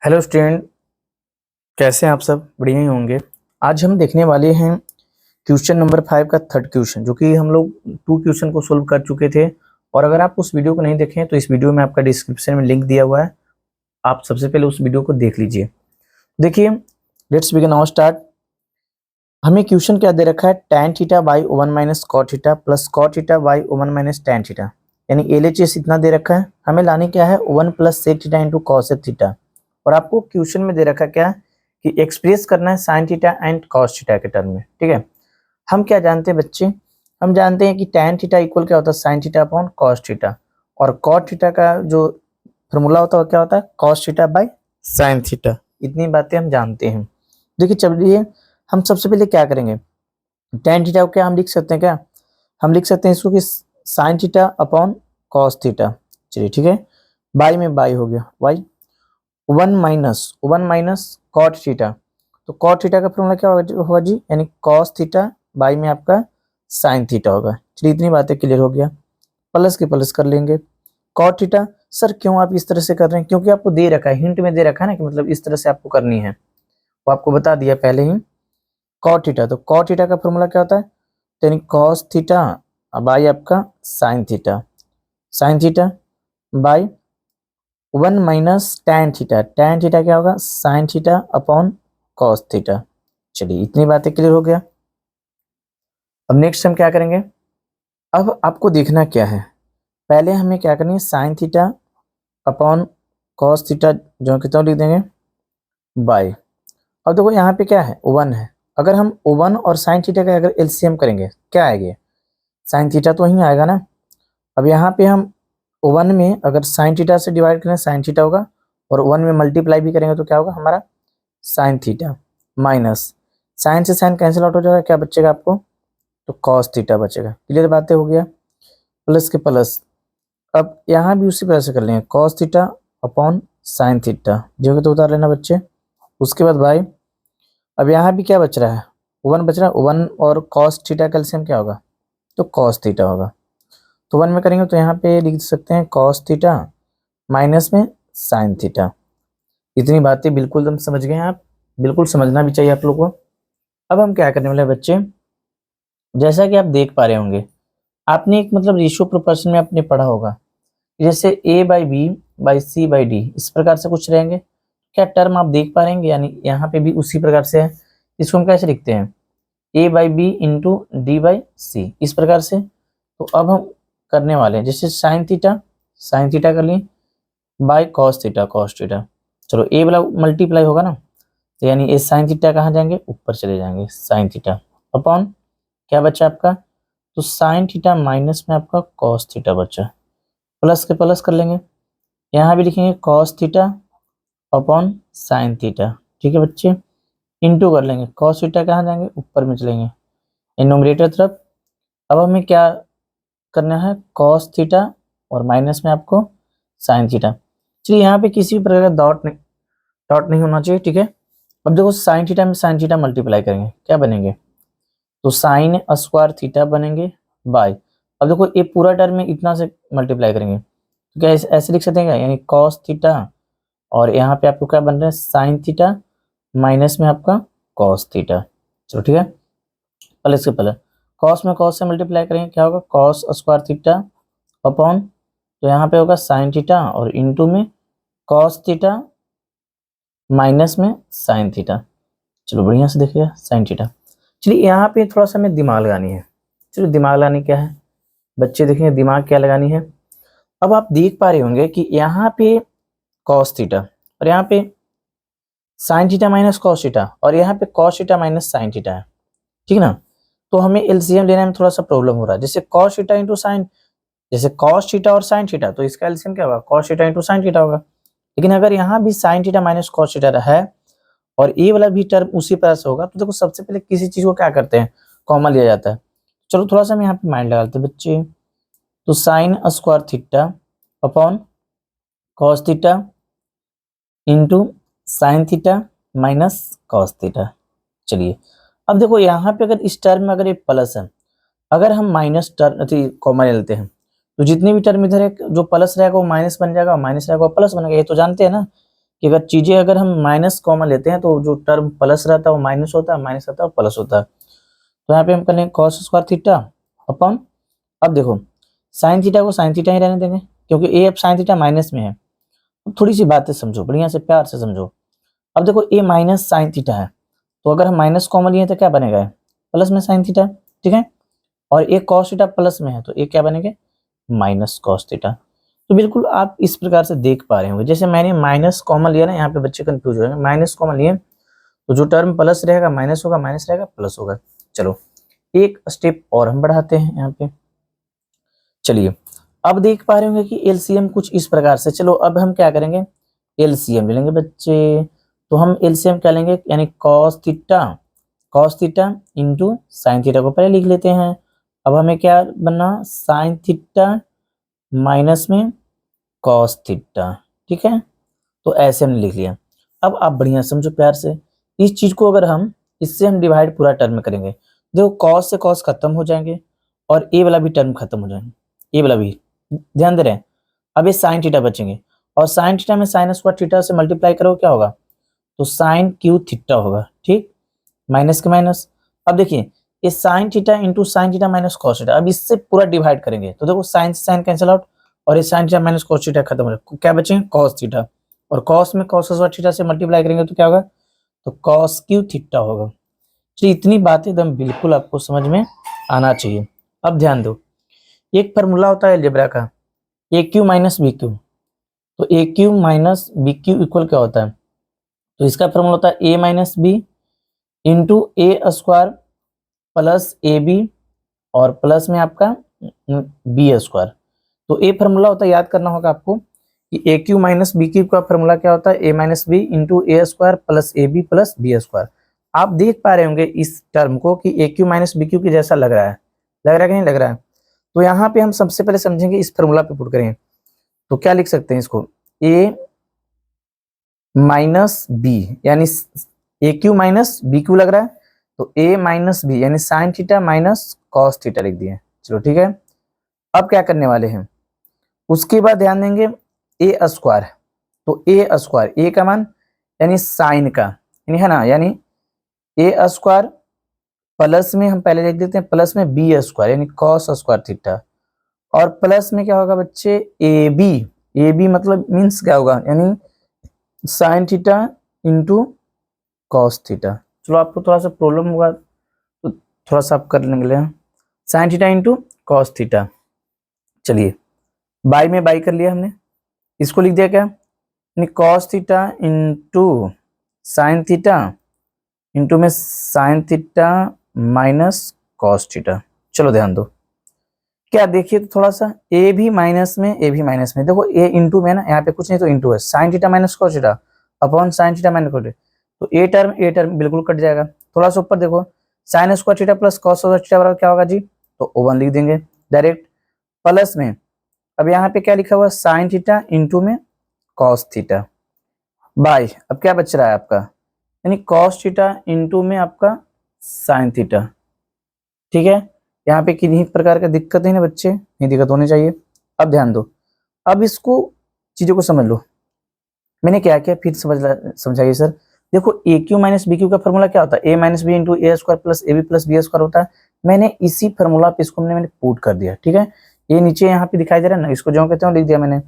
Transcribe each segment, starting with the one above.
Hello student, कैसे हैं आप? सब बढ़िया ही होंगे। आज हम देखने वाले हैं क्वेश्चन नंबर 5 का थर्ड क्वेश्चन, जो कि हम लोग 2 क्वेश्चन को सोल्व कर चुके थे। और अगर आप उस वीडियो को नहीं देखें तो इस वीडियो में आपका डिस्क्रिप्शन में लिंक दिया हुआ है, आप सबसे पहले उस वीडियो को देख लीजिए। देखिए, लेट्स बिगिन नाउ स्टार्ट। हमें क्वेश्चन क्या दे रखा है, tan theta by one minus cot theta plus cot theta by one minus tan theta, यानी LHS इतना दे रखा है। हमें लाने क्या है, one plus sec theta into cos theta. और आपको क्वेश्चन में दे रखा क्या है कि एक्सप्रेस करना है sine theta and cos theta के टर्म में। ठीक है, हम क्या जानते हैं बच्चे, हम जानते हैं कि tan थीटा इक्वल क्या होता है, sign theta upon cos theta. और कॉट थीटा का जो फॉर्मूला होता है वो क्या होता है, cos theta by sine theta. इतनी बातें हम जानते हैं। देखिए चलिए, हम सबसे पहले क्या करेंगे, tan थीटा को क्या हम लिख सकते हैं, क्या हम लिख सकते हैं इसको कि sine theta upon cos theta. चलिए ठीक है, बाई में बाई हो गया, y one minus cot theta. तो कॉट थीटा का फॉर्मूला क्या होगा जी, यानी कॉस थीटा बाई में आपका साइन थीटा होगा। चलिए इतनी बातें क्लियर हो गया, प्लस के प्लस कर लेंगे। कॉट थीटा, सर क्यों आप इस तरह से कर रहे हैं, क्योंकि आपको दे रखा है, हिंट में दे रखा है ना कि मतलब इस तरह से आपको करनी है, वो आपको बता दिया पहले ही। कॉट थीटा, तो कॉट थीटा का फॉर्मूला क्या होता है, तो यानी कॉस थीटा बाई आपका sine theta by one minus tan theta. tan theta क्या होगा, sign theta upon cos theta. चलिए इतनी बातें क्लियर हो गया। अब नेक्स्ट हम क्या करेंगे, अब आपको देखना क्या है, पहले हमें क्या करनी है, sign theta upon cos theta जो कितना लिख देंगे, बाई। अब देखो यहाँ पे क्या है, वन है। अगर हम वन और साइन थीटा का अगर एलसीएम करेंगे क्या आएगा, साइन थीटा तो वहीं आएगा ना। अब यहाँ पे हम वन में अगर साइन थीटा से डिवाइड करें साइन थीटा होगा, और वन में मल्टीप्लाई भी करेंगे तो क्या होगा हमारा, साइन थीटा माइनस साइन से साइन कैंसिल आउट हो जाएगा, क्या बचेगा आपको, तो कॉस थीटा बचेगा। क्लियर बातें हो गया, प्लस के प्लस। अब यहाँ भी उसी तरह से कर लेंगे, cos theta upon sine theta, जो कि तो उतार लेना बच्चे। उसके बाद भाई अब यहाँ भी क्या बच रहा है, वन बच रहा है, वन और कॉस थीटा का एलसीएम क्या होगा, तो कॉस थीटा होगा। तो वन में करेंगे तो यहाँ पे लिख सकते हैं कॉस थीटा माइनस में साइन थीटा। इतनी बातें बिल्कुल तुम समझ गए हैं आप, बिल्कुल समझना भी चाहिए आप लोगों को। अब हम क्या करने वाले हैं बच्चे, जैसा कि आप देख पा रहे होंगे, आपने एक मतलब रेशियो प्रोपोर्शन में आपने पढ़ा होगा, जैसे a by B by C by D, इस प्रकार से कुछ रहेंगे। क्या टर्म आप देख पा रहेंगे, यानी यहाँ पे भी उसी प्रकार से है। इसको हम कैसे लिखते हैं, a by B into D by C, इस प्रकार से। तो अब हम करने वाले हैं, जैसे साइन थीटा कर लिए बाई कॉस थीटा। चलो ए वाला मल्टीप्लाई होगा ना, तो यानी ए साइन थीटा कहाँ जाएंगे, ऊपर चले जाएंगे, साइन थीटा अपॉन क्या बचा आपका, तो साइन थीटा माइनस में आपका कॉस थीटा बचा, प्लस के प्लस कर लेंगे। यहाँ भी लिखेंगे cos theta upon sine theta, ठीक है बच्चे, इंटू कर लेंगे, कॉस थीटा कहाँ जाएंगे, ऊपर में चलेंगे न्यूमरेटर तरफ। अब हमें क्या करना है, कॉस थीटा और माइनस में आपको साइन थीटा। चलिए यहाँ पे किसी भी प्रकार का डॉट नहीं होना चाहिए, ठीक है। अब देखो साइन थीटा में साइन थीटा मल्टीप्लाई करेंगे क्या बनेंगे, तो साइन स्क्वायर थीटा बनेंगे बाय, अब देखो ये पूरा टर्म में इतना से मल्टीप्लाई करेंगे तो क्या ऐसे लिख सकते हैं क्या, यानी कॉस थीटा और यहाँ पे आपको क्या बन रहा है, साइन थीटा माइनस में आपका कॉस थीटा। चलो ठीक है, प्लस के प्लस, कॉस में कॉस से मल्टीप्लाई करेंगे क्या होगा, कॉस स्क्वायर थीटा अपॉन, तो यहाँ पे होगा साइन थीटा और इंटू में कॉस थीटा माइनस में साइन थीटा। चलो बढ़िया से देखिएगा, साइन थीटा। चलिए यहाँ पे थोड़ा सा हमें दिमाग लगानी है। चलो दिमाग लगानी क्या है बच्चे, देखेंगे दिमाग क्या लगानी है। अब आप देख पा रहे होंगे कि यहाँ पे कॉस थीटा और यहाँ पे sign theta minus cos theta, और यहाँ पे cos theta minus sine theta है, ठीक ना। तो हमें एलसीएम लेने में थोड़ा सा प्रॉब्लम हो रहा है, जैसे कॉस थीटा इंटू साइन, जैसे कॉस थीटा और साइन थीटा, तो इसका एलसीएम क्या होगा, cos theta into sine theta होगा। लेकिन अगर यहाँ भी sign theta minus cos theta है और ए वाला भी टर्म उसी तरह से होगा, तो देखो सबसे पहले किसी चीज को क्या करते हैं, कॉमन लिया जाता है। चलो थोड़ा सा हम यहाँ पे माइंड लगाते हैं बच्चे, तो sine square theta upon cos theta into sine theta minus cos theta. चलिए अब देखो यहाँ पे अगर इस टर्म में अगर ये प्लस है, अगर हम माइनस टर्म कॉमन लेते हैं, तो जितने भी टर्म इधर है जो प्लस रहेगा वो माइनस बन जाएगा, और माइनस रहेगा वो प्लस बनेगा, ये तो जानते हैं ना। कि अगर चीजें अगर हम माइनस कॉमन लेते हैं तो जो टर्म प्लस रहता है वो माइनस होता है, माइनस रहता है वो प्लस होता है। तो यहाँ पे हम कर लेंगे कॉस स्क्वायर थीटा अपॉन, अब देखो साइन थीटा को साइन थीटा ही रहने देंगे क्योंकि ए अब साइन थीटा माइनस में है। अब थोड़ी सी बातें समझो, बढ़िया से प्यार से समझो। अब देखो ए माइनस साइन थीटा है, तो अगर हम माइनस कॉमन लिए तो क्या बनेगा, प्लस में साइन थीटा, ठीक है। और एक कॉस थीटा प्लस में है तो एक क्या बनेगा, माइनस कॉस थीटा। तो बिल्कुल आप इस प्रकार से देख पा रहे होंगे, जैसे मैंने माइनस कॉमन लिया ना, यहाँ पे बच्चे कंफ्यूज हो जाएंगे। माइनस कॉमन लिए तो जो टर्म प्लस रहेगा माइनस होगा, माइनस रहेगा प्लस होगा। चलो एक स्टेप और हम बढ़ाते हैं यहाँ पे। चलिए अब देख पा रहे होंगे कि एलसीएम कुछ इस प्रकार से, चलो अब हम क्या करेंगे, एलसीएम ले लेंगे बच्चे। तो हम एलसीएम क्या लेंगे, यानी cos theta into sine theta को पहले लिख लेते हैं। अब हमें क्या बनना, साइन थीटा माइनस में कॉस थीटा, ठीक है। तो ऐसे हमने लिख लिया। अब आप बढ़िया समझो प्यार से, इस चीज को अगर हम इससे हम डिवाइड पूरा टर्म में करेंगे, देखो कॉस से कॉस खत्म हो जाएंगे और ए वाला भी टर्म खत्म हो जाएंगे, ए वाला भी, ध्यान दे रहे हैं। अब ये साइन थीटा बचेंगे और साइन थीटा में साइन स्क्वायर थीटा से मल्टीप्लाई करो क्या होगा, तो साइन क्यू थीटा होगा, ठीक, माइनस के माइनस। अब देखिए ये sign theta into sine theta minus cos theta, अब इससे पूरा डिवाइड करेंगे तो देखो साइन से साइन कैंसिल आउट और ये sign theta minus cos theta खत्म हो जाएगा, क्या बचेंगे कॉस थीटा, और कॉस में कॉस स्क्वायर थीटा से मल्टीप्लाई करेंगे तो क्या होगा, तो कॉस क्यू थीटा होगा। तो इतनी बातें एकदम बिल्कुल आपको समझ में आना चाहिए। अब ध्यान दो, एक फार्मूला होता है अलजेब्रा का, A cube minus B cube. तो A cube minus B cube equal क्या होता है, तो इसका फार्मूला होता है A minus B into A square plus A B और प्लस में आपका बी स्क्वायर। तो ए फार्मूला होता है, याद करना होगा आपको कि A cube minus B cube का फार्मूला क्या होता है, A minus B into A square plus A B plus B square. आप देख पा रहे होंगे इस टर्म को कि A cube minus B cube के जैसा लग रहा है, लग रहा है कि नहीं लग रहा है। तो यहाँ पे हम सबसे पहले समझेंगे, इस फार्मूला पे पुट करें तो क्या लिख सकते हैं इसको, ए माइनस बी यानी ए क्यू माइनस बी क्यू लग रहा है, तो ए माइनस बी यानी sign theta minus cos theta लिख दिए। चलो ठीक है। अब क्या करने वाले हैं, उसके बाद ध्यान देंगे ए स्क्वायर, तो ए स्क्वायर ए का मान यानी साइन का, यानी है ना, यानी ए स्क्वायर प्लस में हम पहले लिख देते हैं प्लस में बी स्क्वायर यानी कॉस स्क्वायर थीटा, और प्लस में क्या होगा बच्चे ए बी मतलब मीन्स क्या होगा, यानी sign theta into cos theta. चलो आपको थोड़ा सा प्रॉब्लम होगा तो थोड़ा सा आप कर लेंगे, sine theta into cos theta. चलिए बाई में बाई कर लिया हमने, इसको लिख दिया क्या, यानी cos theta into sine theta into में sine theta minus cos theta. चलो ध्यान दो, क्या देखिए तो थोड़ा सा ए भी माइनस में ए भी माइनस में, देखो ए इंटू में ना, यहाँ पे कुछ नहीं तो इंटू है, sign theta minus cos theta upon sine theta minus cos theta, तो ए टर्म बिल्कुल कट जाएगा। थोड़ा सा ऊपर देखो, sine square theta plus cos square theta बराबर क्या होगा जी, तो ओवन लिख देंगे डायरेक्ट, प्लस में अब यहाँ पे क्या लिखा हुआ है साइन थीटा इंटू में कॉस थीटा बाय, अब क्या बच रहा है आपका, यानी कॉस थीटा इंटू में आपका साइन थीटा, ठीक है। यहाँ पे किन्हीं प्रकार का दिक्कत है ना बच्चे, नहीं दिक्कत होनी चाहिए। अब ध्यान दो, अब इसको चीजों को समझ लो, मैंने क्या किया फिर समझाइए सर। देखो A cube minus B cube का फॉर्मूला क्या होता है, A minus B into A square plus A B plus B square होता है। मैंने इसी फॉर्मूला पे इसको मैंने पुट कर दिया, ठीक है। ये नीचे यहाँ पे दिखाई दे रहा है ना, इसको जो कहते हैं लिख दिया मैंने।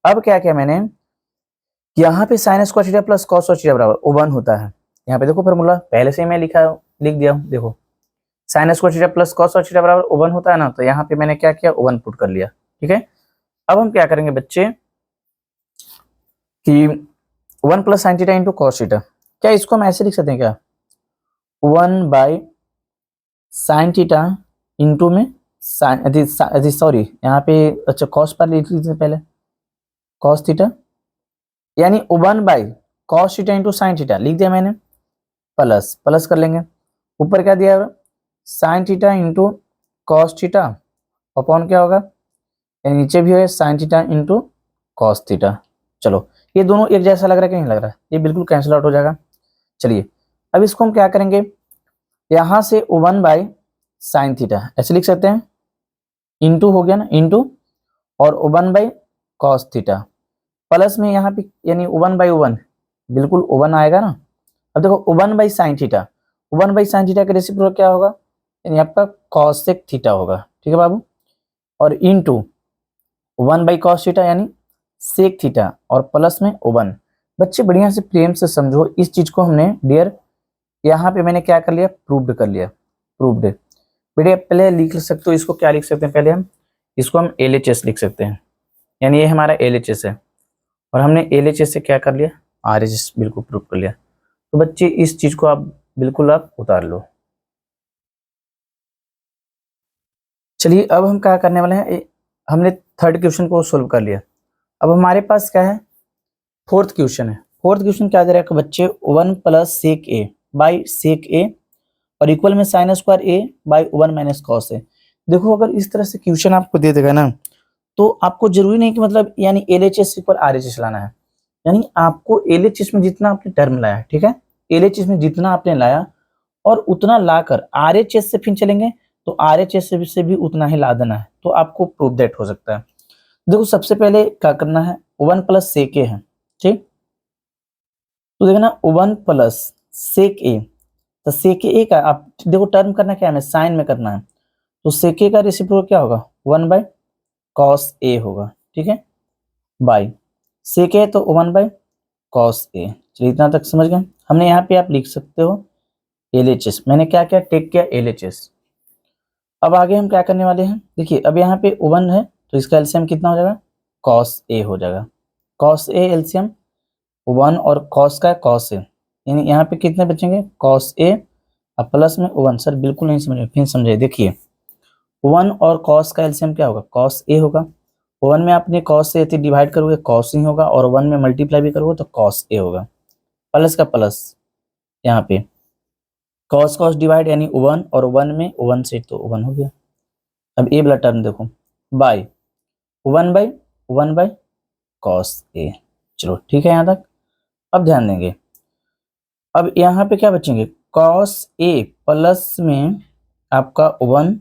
अब क्या किया मैंने, यहाँ पे sine square theta plus cos square theta बराबर ओवन होता है। यहाँ पे देखो फॉर्मूला पहले से ही मैं लिख दिया हूँ, देखो sine square theta plus cos square theta बराबर ओवन होता है ना, तो यहाँ पे मैंने क्या किया ओवन पुट कर लिया, ठीक है। अब हम क्या करेंगे बच्चे कि 1 plus sign theta into cos theta, क्या इसको हम ऐसे लिख सकते हैं क्या, 1 बाई साइन थीटा इंटू में साइन, सॉरी यहाँ पे अच्छा कॉस पर लिख लीजिए पहले, कॉस थीटा यानी 1 by cos theta into sine theta लिख दिया मैंने, प्लस प्लस कर लेंगे, ऊपर क्या दिया sign theta into cos theta upon क्या होगा, नीचे भी है sign theta into cos theta. चलो ये दोनों एक जैसा लग रहा है कि नहीं लग रहा है, ये बिल्कुल कैंसिल आउट हो जाएगा। चलिए अब इसको हम क्या करेंगे, यहां से 1 बाई साइन थीटा ऐसे लिख सकते हैं, इंटू हो गया ना इंटू, और 1 बाई कॉस थीटा प्लस में यहाँ पे यानी 1 बाई 1 बिल्कुल O1 आएगा ना। अब देखो O1 by sine theta, O1 by sine theta का रेसिप्रोकल क्या होगा, यानी आपका कॉसेक थीटा होगा, ठीक है बाबू। और इनटू 1 बाई कॉस थीटा यानी सेक थीटा, और प्लस में O1। बच्चे बढ़िया से प्रेम से समझो इस चीज को, हमने डियर यहाँ पे मैंने क्या कर लिया, प्रूव्ड कर लिया, प्रूव्ड। बेटे पहले लिख सकते हो इसको, क्या लिख सकते हैं, पहले हम इसको हम LHS लिख सकते हैं, यानी ये हमारा LHS है, और हमने LHS से क्या कर लिया, RHS बिल्कुल प्रूव कर लिया। तो बच्चे इस चीज को आप बिल्कुल आप उतार लो। चलिए अब हम क्या करने वाले हैं, हमने थर्ड क्वेश्चन को सोल्व कर लिया। अब हमारे पास क्या है, फोर्थ क्वेश्चन है। फोर्थ क्वेश्चन क्या दे रहा है बच्चे, 1 plus sec A by sec ए और इक्वल में sine square A by 1 minus cos A. देखो अगर इस तरह से क्वेश्चन आपको दे देगा ना, तो आपको जरूरी नहीं कि मतलब यानी LHS इक्वल RHS लाना है, यानी आपको LHS में जितना आपने टर्म लाया, ठीक है, LHS में जितना आपने लाया और उतना लाकर RHS से फिर चलेंगे तो RHS से भी उतना ही ला देना है, तो आपको प्रूव दैट हो सकता है। देखो सबसे पहले क्या करना है, 1 प्लस सेक ए है, ठीक, तो देखना 1 प्लस सेक ए, तो सेक ए का आप देखो टर्म करना क्या है, साइन में करना है, तो सेक ए का रेसिप्रोकल क्या होगा, 1 बाय कॉस ए होगा, ठीक है, बाई सेक ए तो 1 बाय कॉस ए। चलिए इतना तक समझ गए। हमने यहाँ पे आप लिख सकते हो LHS, मैंने क्या क्या टेक किया, LHS। अब आगे हम क्या करने वाले हैं, देखिए अब यहाँ पे 1 है तो इसका एलसीएम कितना हो जाएगा, कॉस ए हो जाएगा, कॉस ए एलसीएम 1 और कॉस का कॉस ए, यानी यहाँ पे कितने बचेंगे, कॉस ए अब प्लस में 1। सर बिल्कुल नहीं समझे, फिर समझे, देखिए 1 और कॉस का एलसीएम क्या होगा, कॉस ए होगा, 1 में आपने कॉस से डिवाइड करोगे कॉस ही होगा, और 1 में मल्टीप्लाई भी करोगे तो कॉस ए होगा, प्लस का प्लस, यहाँ पे कॉस कॉस डिवाइड यानी 1 और 1 में 1 से तो 1 हो गया। अब ए वाला टर्म देखो, बाय 1 बाय कॉस ए। चलो ठीक है यहाँ तक। अब ध्यान देंगे, अब यहाँ पे क्या बचेंगे, कॉस ए प्लस में आपका 1,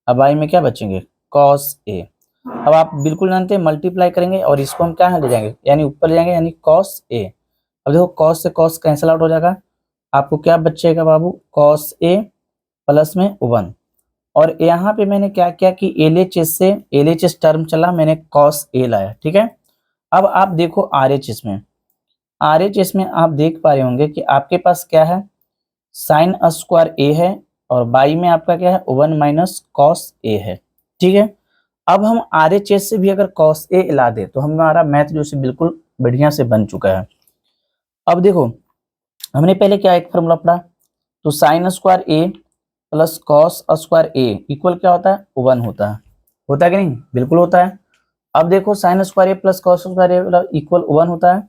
अब आई में क्या बचेंगे, कॉस ए। अब आप बिल्कुल जानते हैं मल्टीप्लाई करेंगे और इसको हम क्या ले जाएंगे, यानी ऊपर ले जाएंगे, यानी कॉस ए। अब देखो कॉस से कॉस कैंसिल आउट हो जाएगा, आपको क्या बचेगा बाबू, कॉस ए प्लस में 1, और यहाँ पे मैंने क्या किया कि LHS से LHS टर्म चला, मैंने कॉस ए लाया, ठीक है। अब आप देखो RHS में आप देख पा रहे होंगे कि आपके पास क्या है, साइन स्क्वायर ए है, और बाई में आपका क्या है, 1 माइनस कॉस ए है, ठीक है। अब हम RHS से भी अगर कॉस ए ला दे तो हमारा मैथ जो है बिल्कुल बढ़िया से बन चुका है। अब देखो हमने पहले क्या एक फॉर्मूला पढ़ा, तो साइन स्क्वायर ए प्लस कॉस स्क्वायर ए इक्वल क्या होता है, 1 होता है कि नहीं, बिल्कुल होता है। अब देखो साइन स्क्वायर ए प्लस कॉस स्क्वायर ए इक्वल 1 होता है,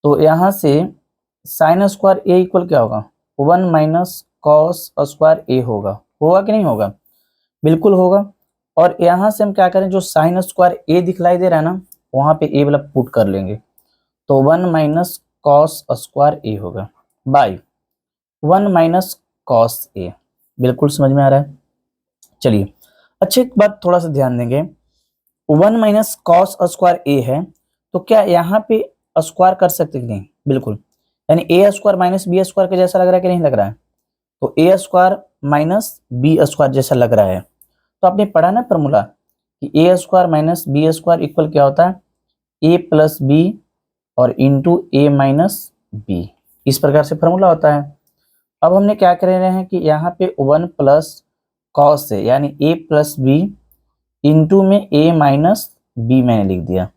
तो यहाँ से साइन स्क्वायर ए इक्वल क्या होगा, 1 माइनस कॉस स्क्वायर ए होगा कि नहीं होगा, बिल्कुल होगा। और यहाँ से हम क्या करें, जो साइन स्क्वायर ए दिखलाई दे रहा है ना, वहाँ पे ए वाला पुट कर लेंगे, तो 1 माइनस कॉस स्क्वायर ए होगा बाई 1 माइनस कॉस ए। बिल्कुल समझ में आ रहा है। चलिए अच्छी एक बात थोड़ा सा ध्यान देंगे, 1 माइनस कॉस स्क्वायर ए है, तो क्या यहाँ पे स्क्वायर कर सकते कि नहीं, बिल्कुल, यानी ए स्क्वायर माइनस बी स्क्वायर के जैसा लग रहा है कि नहीं लग रहा है, तो ए स्क्वायर माइनस बी स्क्वायर जैसा लग रहा है। तो आपने पढ़ा ना फॉर्मूला कि A square minus B square equal क्या होता है, ए प्लस बी और इंटू ए माइनस बी, इस प्रकार से फॉर्मूला होता है। अब हमने क्या कर रहे हैं कि यहाँ पे 1 प्लस कॉस है, यानी ए प्लस बी इंटू में ए माइनस बी मैंने लिख दिया।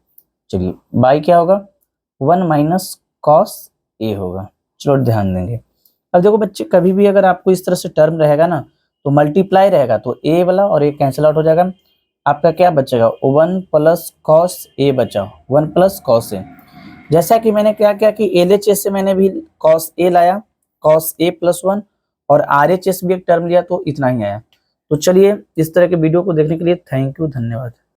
चलिए बाई क्या होगा, 1 माइनस कॉस ए होगा। चलो ध्यान देंगे। अब देखो बच्चे कभी भी अगर आपको इस तरह से टर्म रहेगा ना, तो मल्टीप्लाई रहेगा तो ए वाला और ए कैंसिल आउट हो जाएगा, आपका क्या बचेगा, 1 प्लस कॉस ए बचा, 1 प्लस कॉस ए। जैसा कि मैंने क्या किया कि LHS से मैंने भी कॉस ए लाया, कॉस ए प्लस 1, और RHS भी एक टर्म लिया तो इतना ही आया। तो चलिए इस तरह के वीडियो को देखने के लिए थैंक यू, धन्यवाद।